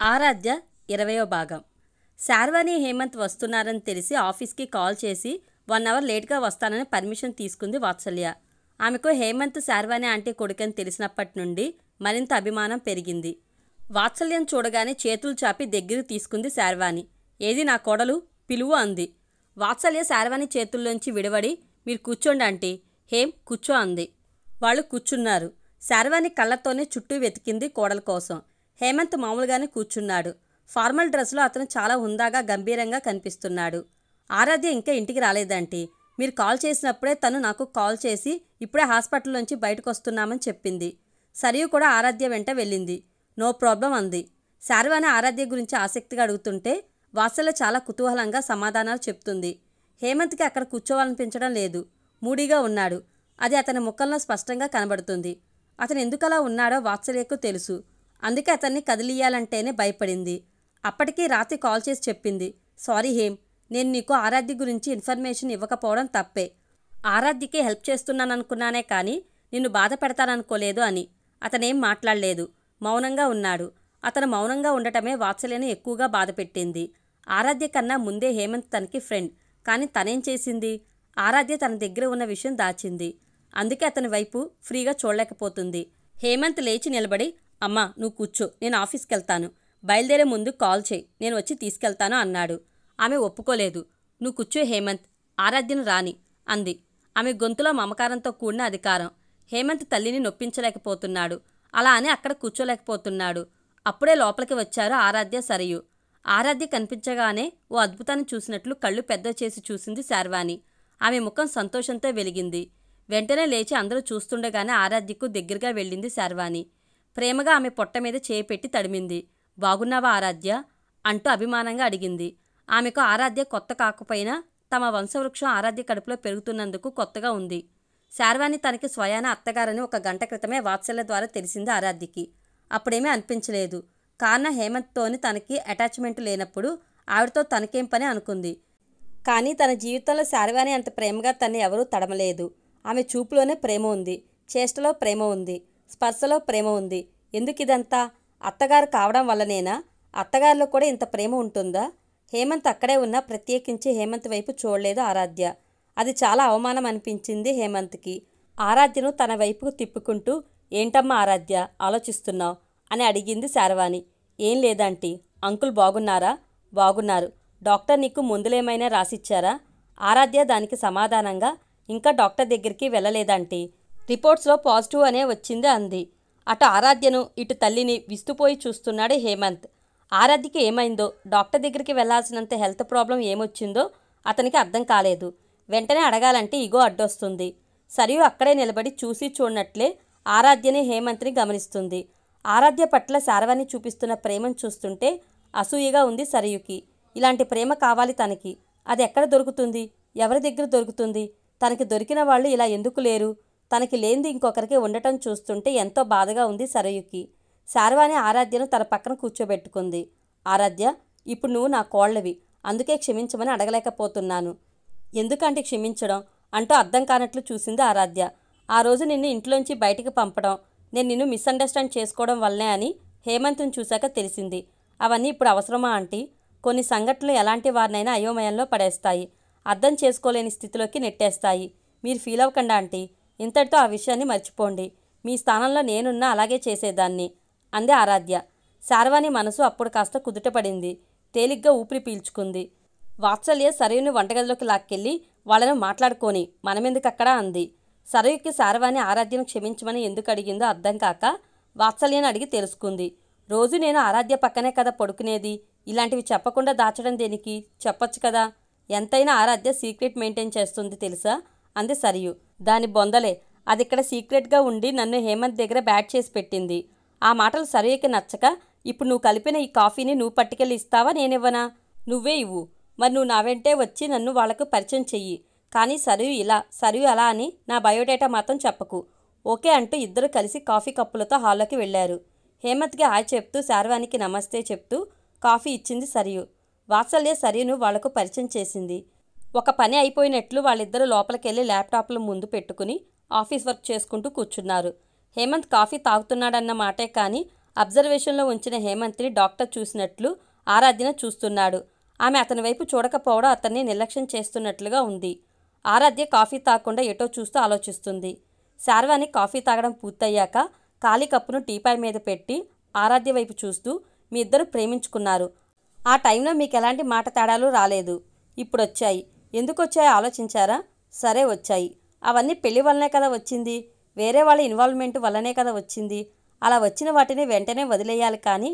ఆరాధ్య 20వ భాగం. శార్వాణి హేమంత్ వస్తున్నారని తెలిసి ఆఫీస్కి కాల్ చేసి 1 అవర్ లేట్గా వస్తానని పర్మిషన్ తీసుకుంది వాత్సల్య. ఆమెకు హేమంత్ శార్వాణి ఆంటీ కొడుకని తెలిసినప్పటి నుండి మరింత అభిమానం పెరిగింది. వాత్సల్యం చూడగానే చేతులు చాపి దగ్గరికి తీసుకుంది శార్వాణి. ఏది నా కోడలు, పిలువు అంది. వాత్సల్య శార్వాణి చేతుల్లోంచి విడివడి మీరు కూర్చోండి ఆంటీ, హేమ్ కూర్చో అంది. వాళ్ళు కూర్చున్నారు. శార్వాణి కళ్ళతోనే చుట్టూ వెతికింది కోడల కోసం. హేమంత్ మామూలుగానే కూర్చున్నాడు. ఫార్మల్ డ్రెస్లో అతను చాలా హుందాగా గంభీరంగా కనిపిస్తున్నాడు. ఆరాధ్య ఇంకా ఇంటికి రాలేదంటీ. మీరు కాల్ చేసినప్పుడే తను నాకు కాల్ చేసి ఇప్పుడే హాస్పిటల్లోంచి బయటకు వస్తున్నామని చెప్పింది. సరియు కూడా ఆరాధ్య వెంట వెళ్ళింది. నో ప్రాబ్లం అంది. శార్వాణి ఆరాధ్య గురించి ఆసక్తిగా అడుగుతుంటే వాత్సల్య చాలా కుతూహలంగా సమాధానాలు చెప్తుంది. హేమంత్కి అక్కడ కూర్చోవాలనిపించడం లేదు. మూడీగా ఉన్నాడు. అది అతని ముఖంలో స్పష్టంగా కనబడుతుంది. అతను ఎందుకలా ఉన్నాడో వాత్సల్యకు తెలుసు. అందుకే అతన్ని కదిలియాలంటేనే భయపడింది. అప్పటికీ రాత్రి కాల్ చేసి చెప్పింది, సారీ హేమ్, నేను నీకు ఆరాధ్య గురించి ఇన్ఫర్మేషన్ ఇవ్వకపోవడం తప్పే. ఆరాధ్యకి హెల్ప్ చేస్తున్నాననుకున్నానే కానీ నిన్ను బాధ పెడతాననుకోలేదు అని. అతనేం మాట్లాడలేదు. మౌనంగా ఉన్నాడు. అతను మౌనంగా ఉండటమే వాత్సల్యను ఎక్కువగా బాధపెట్టింది. ఆరాధ్య కన్నా ముందే హేమంత్ తనకి ఫ్రెండ్. కానీ తనేం చేసింది? ఆరాధ్య తన దగ్గర ఉన్న విషయం దాచింది. అందుకే అతని వైపు ఫ్రీగా చూడలేకపోతుంది. హేమంత్ లేచి నిలబడి, అమ్మా నువ్వు కూర్చో, నేను ఆఫీస్కి వెళ్తాను. బయలుదేరే ముందు కాల్ చేయి, నేను వచ్చి తీసుకెళ్తాను అన్నాడు. ఆమె ఒప్పుకోలేదు. నువ్వు కూర్చో హేమంత్, ఆరాధ్యను రాని అంది. ఆమె గొంతులో మమకారంతో కూడిన అధికారం. హేమంత్ తల్లిని నొప్పించలేకపోతున్నాడు. అలా అని అక్కడ కూర్చోలేకపోతున్నాడు. అప్పుడే లోపలికి వచ్చారు ఆరాధ్య సరియు. ఆరాధ్య కనిపించగానే ఓ అద్భుతాన్ని చూసినట్లు కళ్ళు పెద్ద చేసి చూసింది శార్వాణి. ఆమె ముఖం సంతోషంతో వెలిగింది. వెంటనే లేచి అందరూ చూస్తుండగానే ఆరాధ్యకు దగ్గరగా వెళ్ళింది శార్వాణి. ప్రేమగా ఆమె పొట్ట మీద చేయి పెట్టి తడిమింది. బాగున్నావా ఆరాధ్య అంటూ అభిమానంగా అడిగింది. ఆమెకు ఆరాధ్య కొత్త కాకపోయినా తమ వంశవృక్షం ఆరాధ్య కడుపులో పెరుగుతున్నందుకు కొత్తగా ఉంది. శార్వాణి తనకి స్వయాన అత్తగారని 1 గంట క్రితమే వాత్సల్య ద్వారా తెలిసింది ఆరాధ్యకి. అప్పుడేమీ అనిపించలేదు. కారణం హేమంత్తోని తనకి అటాచ్మెంట్ లేనప్పుడు ఆవిడతో తనకేం పని అనుకుంది. కానీ తన జీవితంలో శార్వాణి అంత ప్రేమగా తన్ని ఎవరూ తడమలేదు. ఆమె చూపులోనే ప్రేమ ఉంది, చేష్టలో ప్రేమ ఉంది, స్పర్శలో ప్రేమ ఉంది. ఎందుకిదంతా? అత్తగారు కావడం వల్లనేనా? అత్తగారిలో కూడా ఇంత ప్రేమ ఉంటుందా? హేమంత్ అక్కడే ఉన్నా ప్రత్యేకించి హేమంత్ వైపు చూడలేదు ఆరాధ్య. అది చాలా అవమానం అనిపించింది హేమంత్కి. ఆరాధ్యను తన వైపుకు తిప్పుకుంటూ, ఏంటమ్మా ఆరాధ్య ఆలోచిస్తున్నావు అని అడిగింది శార్వాణి. ఏం లేదంటీ. అంకుల్ బాగున్నారా? బాగున్నారు. డాక్టర్ నీకు మందులేమైనా రాసిచ్చారా? ఆరాధ్య దానికి సమాధానంగా, ఇంకా డాక్టర్ దగ్గరికి వెళ్ళలేదంటీ. రిపోర్ట్స్లో పాజిటివ్ అనే వచ్చింది అంది. అటు ఆరాధ్యను ఇటు తల్లిని విస్తుపోయి చూస్తున్నాడు హేమంత్. ఆరాధ్యకి ఏమైందో, డాక్టర్ దగ్గరికి వెళ్లాల్సినంత హెల్త్ ప్రాబ్లం ఏమొచ్చిందో అతనికి అర్థం కాలేదు. వెంటనే అడగాలంటే ఇగో అడ్డొస్తుంది. సరియు అక్కడే నిలబడి చూసి చూడనట్లే ఆరాధ్యని హేమంత్ని గమనిస్తుంది. ఆరాధ్య పట్ల శార్వాణి చూపిస్తున్న ప్రేమను చూస్తుంటే అసూయగా ఉంది సరియుకి. ఇలాంటి ప్రేమ కావాలి తనకి. అది ఎక్కడ దొరుకుతుంది? ఎవరి దగ్గర దొరుకుతుంది? తనకి దొరికిన వాళ్ళు ఇలా ఎందుకు లేరు? తనకి లేనిది ఇంకొకరికి ఉండటం చూస్తుంటే ఎంతో బాధగా ఉంది సరయుకి. శార్వాణి ఆరాధ్యను తన పక్కన కూర్చోబెట్టుకుంది. ఆరాధ్య, ఇప్పుడు నువ్వు నా కోళ్ళవి, అందుకే క్షమించమని అడగలేకపోతున్నాను. ఎందుకంటే క్షమించడం అంటూ అర్థం కానట్లు చూసింది ఆరాధ్య. ఆ రోజు నిన్ను ఇంట్లోంచి బయటికి పంపడం, నేను నిన్ను మిస్అండర్స్టాండ్ చేసుకోవడం వల్లనే అని హేమంత్ని చూశాక తెలిసింది. అవన్నీ ఇప్పుడు అవసరమా ఆంటీ? కొన్ని సంఘటనలు ఎలాంటి వారినైనా అయోమయంలో పడేస్తాయి, అర్థం చేసుకోలేని స్థితిలోకి నెట్టేస్తాయి. మీరు ఫీల్ అవ్వకండి ఆంటీ. ఇంతటితో ఆ విషయాన్ని మర్చిపోండి. మీ స్థానంలో నేనున్నా అలాగే చేసేదాన్ని అంది ఆరాధ్య. శార్వాణి మనసు అప్పుడు కాస్త కుదుటపడింది. తేలిగ్గా ఊపిరి పీల్చుకుంది. వాత్సల్య సరయుని వంటగదిలోకి లాక్కెళ్ళి వాళ్ళను మాట్లాడుకొని మనమెందుకక్కడా అంది. సరయుకి శార్వాణి ఆరాధ్యను క్షమించమని ఎందుకు అడిగిందో అర్థం కాక వాత్సల్యను అడిగి తెలుసుకుంది. రోజు నేను ఆరాధ్య పక్కనే కదా పడుకునేది, ఇలాంటివి చెప్పకుండా దాచడం దేనికి? చెప్పొచ్చు కదా. ఎంతైనా ఆరాధ్య సీక్రెట్ మెయింటైన్ చేస్తుంది తెలుసా అంది సరియు. దాని బొందలే, అది ఇక్కడ సీక్రెట్గా ఉండి నన్ను హేమంత్ దగ్గర బ్యాట్ చేసి పెట్టింది. ఆ మాటలు సరయుకి నచ్చక, ఇప్పుడు నువ్వు కలిపిన ఈ కాఫీని నువ్వు పట్టుకెళ్ళి ఇస్తావా నేనివ్వనా? నువ్వే ఇవ్వు. మరి నువ్వు నా వెంటే వచ్చి నన్ను వాళ్లకు పరిచయం చెయ్యి. కానీ సరియు ఇలా, సరియు అలా అని నా బయోడేటా మాత్రం చెప్పకు. ఓకే అంటూ ఇద్దరు కలిసి కాఫీ కప్పులతో హాల్లోకి వెళ్లారు. హేమంత్కి హాయ్ చెప్తూ శార్వాణికి నమస్తే చెప్తూ కాఫీ ఇచ్చింది సరియు. వాత్సల్య సరియును వాళ్లకు పరిచయం చేసింది. ఒక పని అయిపోయినట్లు వాళ్ళిద్దరూ లోపలికెళ్ళి ల్యాప్టాప్ల ముందు పెట్టుకుని ఆఫీస్ వర్క్ చేసుకుంటూ కూర్చున్నారు. హేమంత్ కాఫీ తాగుతున్నాడన్న మాటే కానీ అబ్జర్వేషన్లో ఉంచిన హేమంత్ని డాక్టర్ చూసినట్లు ఆరాధ్యను చూస్తున్నాడు. ఆమె అతని వైపు చూడకపోవడం అతన్ని నిర్లక్ష్యం చేస్తున్నట్లుగా ఉంది. ఆరాధ్య కాఫీ తాగకుండా ఎటో చూస్తూ ఆలోచిస్తుంది. శార్వాణి కాఫీ తాగడం పూర్తయ్యాక ఖాళీ కప్పును టీపాయ్ మీద పెట్టి ఆరాధ్య వైపు చూస్తూ, మీ ఇద్దరు ప్రేమించుకున్నారు. ఆ టైంలో మీకు ఎలాంటి మాట తేడాలు రాలేదు. ఇప్పుడొచ్చాయి. ఎందుకు వచ్చాయో ఆలోచించారా? సరే వచ్చాయి. అవన్నీ పెళ్లి వల్లనే కదా వచ్చింది. వేరే వాళ్ళ ఇన్వాల్వ్మెంట్ వల్లనే కదా వచ్చింది. అలా వచ్చిన వాటిని వెంటనే వదిలేయాలి. కానీ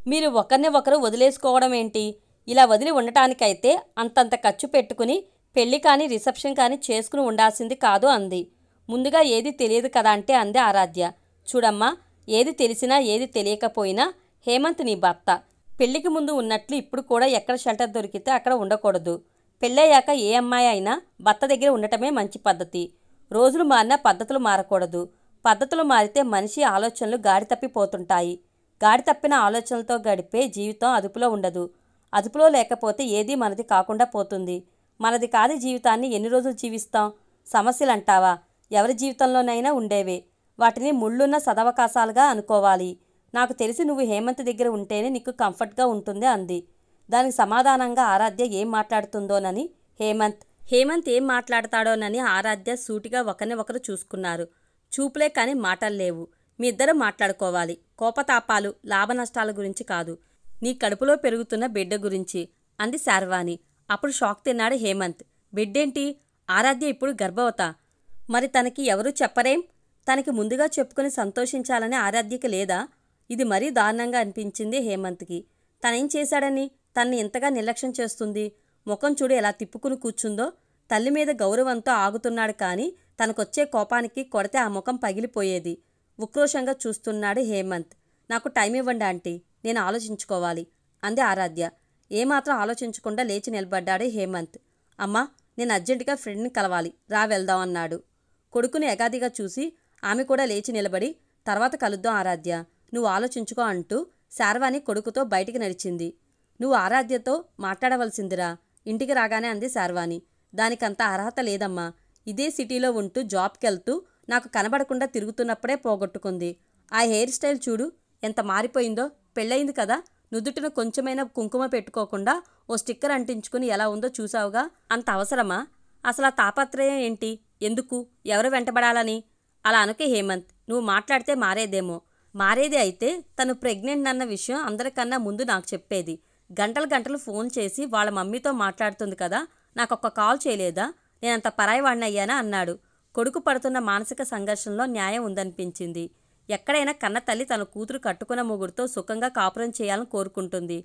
మీరు ఒకరిని ఒకరు వదిలేసుకోవడం ఏంటి? ఇలా వదిలి ఉండటానికైతే అంతంత ఖర్చు పెట్టుకుని పెళ్లి కానీ రిసెప్షన్ కానీ చేసుకుని ఉండాల్సింది కాదు అంది. ముందుగా ఏది తెలియదు కదా అంటే అంది ఆరాధ్య. చూడమ్మా, ఏది తెలిసినా ఏది తెలియకపోయినా హేమంత్ నీ భర్త. పెళ్లికి ముందు ఉన్నట్లు ఇప్పుడు కూడా ఎక్కడ షెల్టర్ దొరికితే అక్కడ ఉండకూడదు. పెళ్ళయ్యాక ఏ అమ్మాయి అయినా భర్త దగ్గర ఉండటమే మంచి పద్ధతి. రోజులు మారినా పద్ధతులు మారకూడదు. పద్ధతులు మారితే మనిషి ఆలోచనలు గాడి తప్పిపోతుంటాయి. గాడి తప్పిన ఆలోచనలతో గడిపే జీవితం అదుపులో ఉండదు. అదుపులో లేకపోతే ఏదీ మనది కాకుండా పోతుంది. మనది కాని జీవితాన్ని ఎన్ని రోజులు జీవిస్తాం? సమస్యలంటావా? ఎవరి జీవితంలోనైనా ఉండేవే. వాటిని ముళ్ళున్న సదవకాశాలుగా అనుకోవాలి. నాకు తెలిసి నువ్వు హేమంత్ దగ్గర ఉంటేనే నీకు కంఫర్ట్గా ఉంటుంది అంది. దానికి సమాధానంగా ఆరాధ్య ఏం మాట్లాడుతుందోనని హేమంత్ ఏం మాట్లాడతాడోనని ఆరాధ్య సూటిగా ఒకరిని ఒకరు చూసుకున్నారు. చూపులే కానీ మాటలు లేవు. మీ ఇద్దరు మాట్లాడుకోవాలి. కోపతాపాలు లాభనష్టాల గురించి కాదు. నీ కడుపులో పెరుగుతున్న బిడ్డ గురించి అంది శార్వాణి. అప్పుడు షాక్ తిన్నాడు హేమంత్. బిడ్డేంటి? ఆరాధ్య ఇప్పుడు గర్భవతా? మరి తనకి ఎవరూ చెప్పరేం? తనకి ముందుగా చెప్పుకుని సంతోషించాలని ఆరాధ్యకి లేదా? ఇది మరీ దారుణంగా అనిపించింది హేమంత్కి. తనేం చేశాడని తన్ని ఇంతగా నిర్లక్ష్యం చేస్తుంది? ముఖం చూడు ఎలా తిప్పుకుని కూర్చుందో. తల్లి మీద గౌరవంతో ఆగుతున్నాడు. కానీ తనకొచ్చే కోపానికి కొడితే ఆ ముఖం పగిలిపోయేది. ఉక్రోషంగా చూస్తున్నాడు హేమంత్. నాకు టైం ఇవ్వండి ఆంటీ, నేను ఆలోచించుకోవాలి అంది ఆరాధ్య. ఏమాత్రం ఆలోచించకుండా లేచి నిలబడ్డాడు హేమంత్. అమ్మా, నేను అర్జెంటుగా ఫ్రెండ్ని కలవాలి, రా వెళ్దాం అన్నాడు. కొడుకుని ఎగాదిగా చూసి ఆమె కూడా లేచి నిలబడి, తర్వాత కలుద్దాం ఆరాధ్య, నువ్వు ఆలోచించుకో అంటూ శార్వాణి కొడుకుతో బయటికి నడిచింది. నువ్వు ఆరాధ్యతో మాట్లాడవలసిందిరా, ఇంటికి రాగానే అంది శార్వాణి. దానికంత అర్హత లేదమ్మా. ఇదే సిటీలో ఉంటూ జాబ్కెళ్తూ నాకు కనబడకుండా తిరుగుతున్నప్పుడే పోగొట్టుకుంది. ఆ హెయిర్ స్టైల్ చూడు ఎంత మారిపోయిందో. పెళ్ళయింది కదా, నుదుటిన కొంచెమైనా కుంకుమ పెట్టుకోకుండా ఓ స్టిక్కర్ అంటించుకుని ఎలా ఉందో చూసావుగా. అంత అవసరమా? అసలు ఆ తాపత్రయం ఏంటి? ఎందుకు? ఎవరు వెంటబడాలని? అలా అనుకే హేమంత్. నువ్వు మాట్లాడితే మారేదేమో. మారేది అయితే తను ప్రెగ్నెంట్ అన్న విషయం అందరికన్నా ముందు నాకు చెప్పేది. గంటలు గంటలు ఫోన్ చేసి వాళ్ళ మమ్మీతో మాట్లాడుతుంది కదా, నాకొక్క కాల్ చేయలేదా? నేనంత పరాయివాడిని అయ్యానా అన్నాడు. కొడుకు పడుతున్న మానసిక సంఘర్షణలో న్యాయం ఉందనిపించింది. ఎక్కడైనా కన్న తల్లి తన కూతురు కట్టుకున్న మొగుడుతో సుఖంగా కాపురం చేయాలని కోరుకుంటుంది.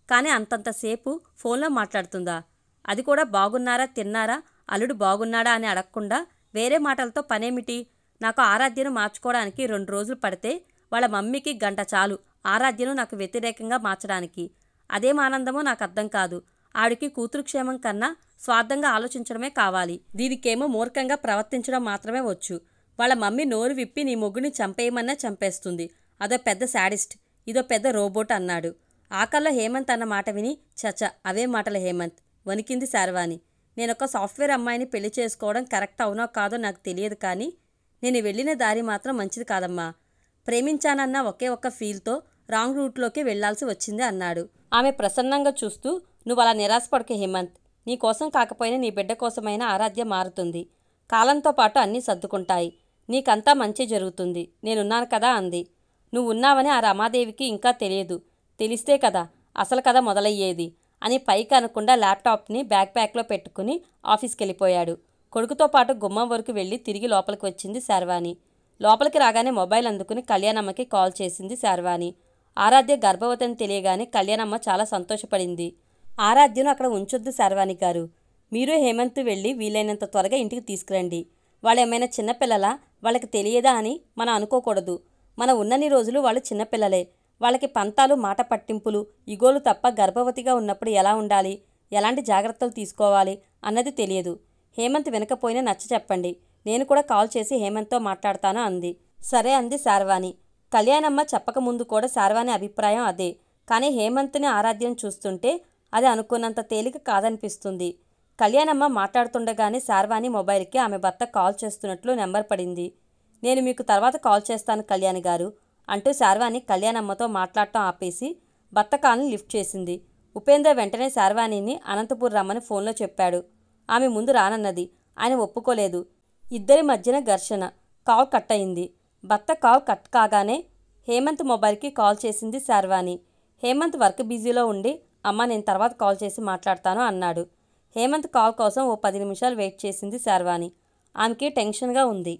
కానీ అంతంతసేపు ఫోన్లో మాట్లాడుతుందా? అది కూడా బాగున్నారా, తిన్నారా, అల్లుడు బాగున్నాడా అని అడగకుండా వేరే మాటలతో పనేమిటి? నాకు ఆరాధ్యను మార్చుకోవడానికి 2 రోజులు పడితే వాళ్ళ మమ్మీకి గంట చాలు ఆరాధ్యను నాకు వ్యతిరేకంగా మార్చడానికి. అదేం ఆనందమో నాకు అర్థం కాదు. ఆవిడికి కూతురు క్షేమం కన్నా స్వార్థంగా ఆలోచించడమే కావాలి. దీనికేమో మూర్ఖంగా ప్రవర్తించడం మాత్రమే వచ్చు. వాళ్ళ మమ్మీ నోరు విప్పి నీ మొగ్గుని చంపేయమన్నా చంపేస్తుంది. అదో పెద్ద శాడిస్ట్, ఇదో పెద్ద రోబోట్ అన్నాడు. ఆకల్లో హేమంత్ అన్న మాట విని, చచ అవే మాటలు హేమంత్, వణికింది శార్వాణి. నేనొక సాఫ్ట్వేర్ అమ్మాయిని పెళ్లి చేసుకోవడం కరెక్ట్ అవునో కాదో నాకు తెలియదు. కానీ నేను వెళ్ళిన దారి మాత్రం మంచిది కాదమ్మా. ప్రేమించానన్న ఒకే ఒక్క ఫీల్తో రాంగ్ రూట్లోకి వెళ్లాల్సి వచ్చింది అన్నాడు. ఆమె ప్రసన్నంగా చూస్తూ, నువ్వు అలా నిరాశపడకే హేమంత్. నీ కోసం కాకపోయినా నీ బిడ్డ కోసమైనా ఆరాధ్య మారుతుంది. కాలంతో పాటు అన్నీ సర్దుకుంటాయి. నీకంతా మంచి జరుగుతుంది. నేనున్నాను కదా అంది. నువ్వున్నావని ఆ రమాదేవికి ఇంకా తెలియదు. తెలిస్తే కదా అసలు కథ మొదలయ్యేది అని పైకి అనకుండా ల్యాప్టాప్ని బ్యాక్ప్యాక్లో పెట్టుకుని ఆఫీస్కి వెళ్ళిపోయాడు. కొడుకుతో పాటు గుమ్మం వరకు వెళ్ళి తిరిగి లోపలికి వచ్చింది శార్వాణి. లోపలికి రాగానే మొబైల్ అందుకుని కళ్యాణమ్మకి కాల్ చేసింది శార్వాణి. ఆరాధ్య గర్భవతి అని తెలియగానే కళ్యాణమ్మ చాలా సంతోషపడింది. ఆరాధ్యను అక్కడ ఉంచొద్దు శార్వాణి గారు. మీరు హేమంత్ వెళ్ళి వీలైనంత త్వరగా ఇంటికి తీసుకురండి. వాళ్ళు ఏమైనా చిన్నపిల్లలా? వాళ్ళకి తెలియదా అని మనం అనుకోకూడదు. మనం ఉన్నన్ని రోజులు వాళ్ళు చిన్నపిల్లలే. వాళ్ళకి పంతాలు, మాట పట్టింపులు, ఇగోలు తప్ప గర్భవతిగా ఉన్నప్పుడు ఎలా ఉండాలి, ఎలాంటి జాగ్రత్తలు తీసుకోవాలి అన్నది తెలియదు. హేమంత్ వినకపోయినా నచ్చ చెప్పండి. నేను కూడా కాల్ చేసి హేమంత్తో మాట్లాడతాను అంది. సరే అంది శార్వాణి. కళ్యాణమ్మ చెప్పకముందు కూడా శార్వాణి అభిప్రాయం అదే. కానీ హేమంత్ని ఆరాధ్యం చూస్తుంటే అది అనుకున్నంత తేలిక కాదనిపిస్తుంది. కళ్యాణమ్మ మాట్లాడుతుండగానే శార్వాణి మొబైల్కి ఆమె భర్త కాల్ చేస్తున్నట్లు నెంబర్ పడింది. నేను మీకు తర్వాత కాల్ చేస్తాను కళ్యాణి గారు అంటూ శార్వాణి కళ్యాణమ్మతో మాట్లాడటం ఆపేసి భర్త కాల్ని లిఫ్ట్ చేసింది. ఉపేంద్ర వెంటనే శార్వాణిని అనంతపూర్ రమ్మని ఫోన్లో చెప్పాడు. ఆమె ముందు రానన్నది. ఆయన ఒప్పుకోలేదు. ఇద్దరి మధ్యన ఘర్షణ. కాల్ కట్ అయింది. భర్త కాల్ కట్ కాగానే హేమంత్ మొబైల్కి కాల్ చేసింది శార్వాణి. హేమంత్ వర్క్ బిజీలో ఉండి అమ్మ నేను తర్వాత కాల్ చేసి మాట్లాడతాను అన్నాడు. హేమంత్ కాల్ కోసం ఓ 10 నిమిషాలు వెయిట్ చేసింది శార్వాణి. ఆమెకి టెన్షన్గా ఉంది.